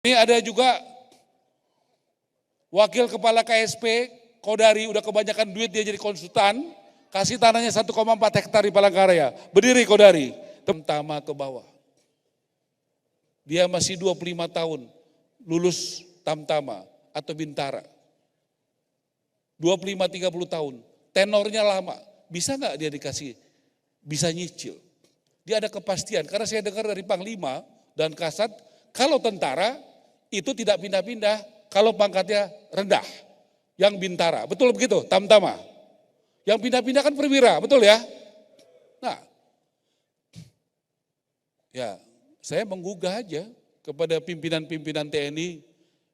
Ini ada juga wakil kepala KSP, Kodari, udah kebanyakan duit dia jadi konsultan, kasih tanahnya 1,4 hektar di Palangkaraya. Berdiri Kodari, Tamtama ke bawah. Dia masih 25 tahun, lulus Tamtama atau Bintara. 25-30 tahun, tenornya lama. Bisa nggak dia dikasih, bisa nyicil. Dia ada kepastian, karena saya dengar dari Panglima dan Kasat, kalau tentara itu tidak pindah-pindah, kalau pangkatnya rendah. Yang Bintara, betul begitu, Tamtama. Yang pindah-pindah kan perwira, betul ya? Nah, ya saya menggugah aja kepada pimpinan-pimpinan TNI,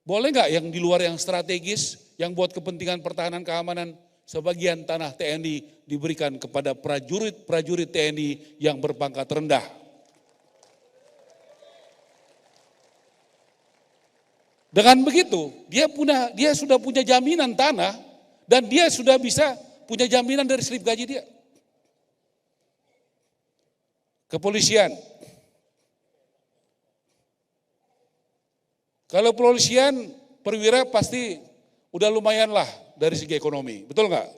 boleh nggak yang di luar yang strategis, yang buat kepentingan pertahanan keamanan, sebagian tanah TNI diberikan kepada prajurit-prajurit TNI yang berpangkat rendah. Dengan begitu, dia sudah punya jaminan tanah dan dia sudah bisa punya jaminan dari slip gaji dia. Kepolisian. Kalau kepolisian, perwira pasti udah lumayan lah dari segi ekonomi, betul nggak?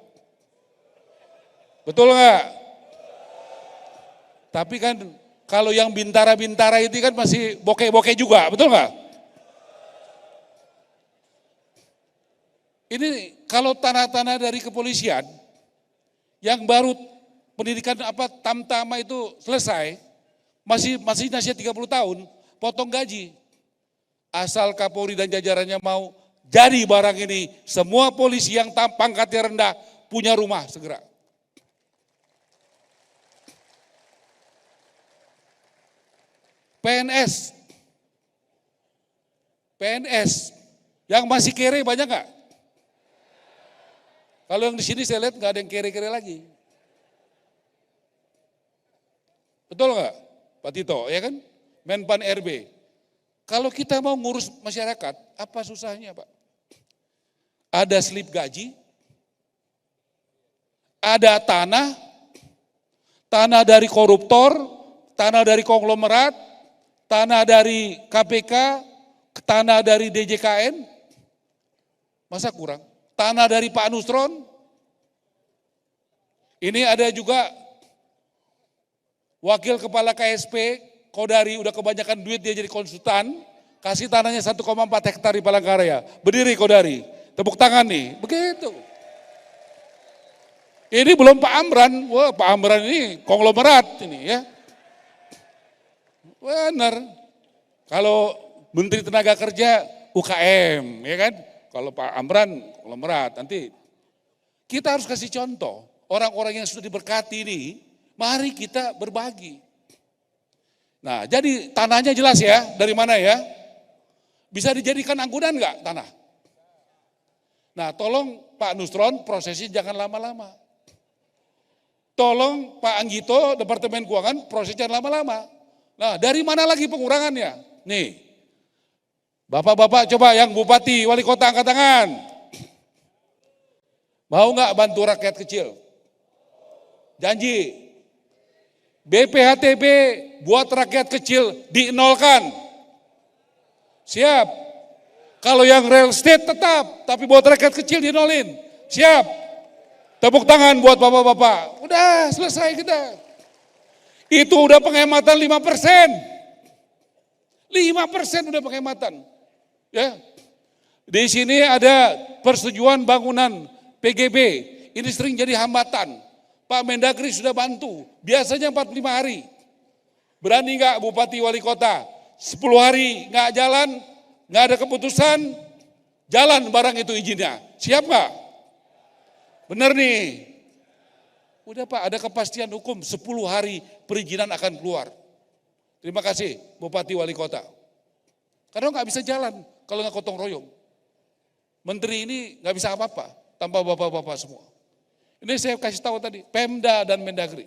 Betul nggak? Tapi kan kalau yang bintara-bintara itu kan masih bokeh-bokeh juga, betul nggak? Ini kalau tanah-tanah dari kepolisian yang baru pendidikan Tamtama itu selesai, masih nasihat 30 tahun, potong gaji. Asal Kapolri dan jajarannya mau jadi barang ini, semua polisi yang pangkatnya rendah punya rumah segera. PNS yang masih kere banyak nggak? Kalau yang di sini saya lihat nggak ada yang kere-kere lagi. Betul nggak, Pak Tito, ya kan? Menpan RB. Kalau kita mau ngurus masyarakat, apa susahnya Pak? Ada slip gaji, ada tanah dari koruptor, tanah dari konglomerat, tanah dari KPK, tanah dari DJKN, masa kurang? Tanah dari Pak Nusron. Ini ada juga wakil kepala KSP, Kodari, udah kebanyakan duit dia jadi konsultan, kasih tanahnya 1,4 hektar di Palangkaraya. Berdiri Kodari, tepuk tangan nih, begitu. Ini belum Pak Amran, wah Pak Amran ini konglomerat ini ya. Benar. Kalau Menteri Tenaga Kerja UKM, ya kan? Kalau Pak Amran konglomerat, nanti kita harus kasih contoh. Orang-orang yang sudah diberkati ini, mari kita berbagi. Nah, jadi tanahnya jelas ya, dari mana ya? Bisa dijadikan angkunan enggak tanah? Nah, tolong Pak Nusron prosesnya jangan lama-lama. Tolong Pak Anggito, Departemen Keuangan prosesnya jangan lama-lama. Nah, dari mana lagi pengurangannya? Nih, Bapak-bapak coba yang bupati, wali kota angkat tangan. Mau nggak bantu rakyat kecil? Janji. BPHTB buat rakyat kecil dinolkan. Siap. Kalau yang real estate tetap, tapi buat rakyat kecil dinolin. Siap. Tepuk tangan buat bapak-bapak. Udah selesai kita. Itu udah penghematan 5%. 5% udah penghematan. Ya, di sini ada persetujuan bangunan PGB, ini sering jadi hambatan. Pak Mendagri sudah bantu, biasanya 45 hari. Berani nggak Bupati Wali Kota? 10 hari nggak jalan, nggak ada keputusan, jalan barang itu izinnya. Siap nggak? Bener nih. Udah Pak, ada kepastian hukum, 10 hari perizinan akan keluar. Terima kasih Bupati Wali Kota. Karena nggak bisa jalan kalau nggak gotong royong. Menteri ini nggak bisa apa-apa tanpa bapak-bapak semua. Ini saya kasih tahu tadi, Pemda dan Mendagri.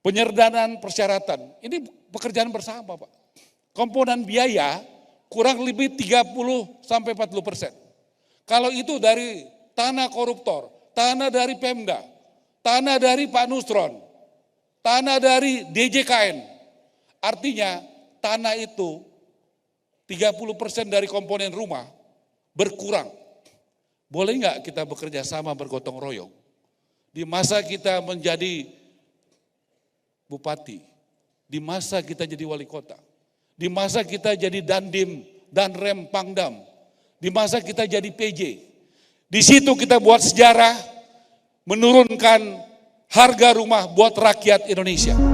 Penyerdanaan persyaratan, ini pekerjaan bersama Pak. Komponen biaya kurang lebih 30-40%. Kalau itu dari tanah koruptor, tanah dari Pemda, tanah dari Pak Nusron, tanah dari DJKN. Artinya tanah itu 30% dari komponen rumah berkurang. Boleh nggak kita bekerja sama bergotong royong? Di masa kita menjadi bupati, di masa kita jadi wali kota, di masa kita jadi dandim, danrem, pangdam, di masa kita jadi PJ. Di situ kita buat sejarah, menurunkan harga rumah buat rakyat Indonesia.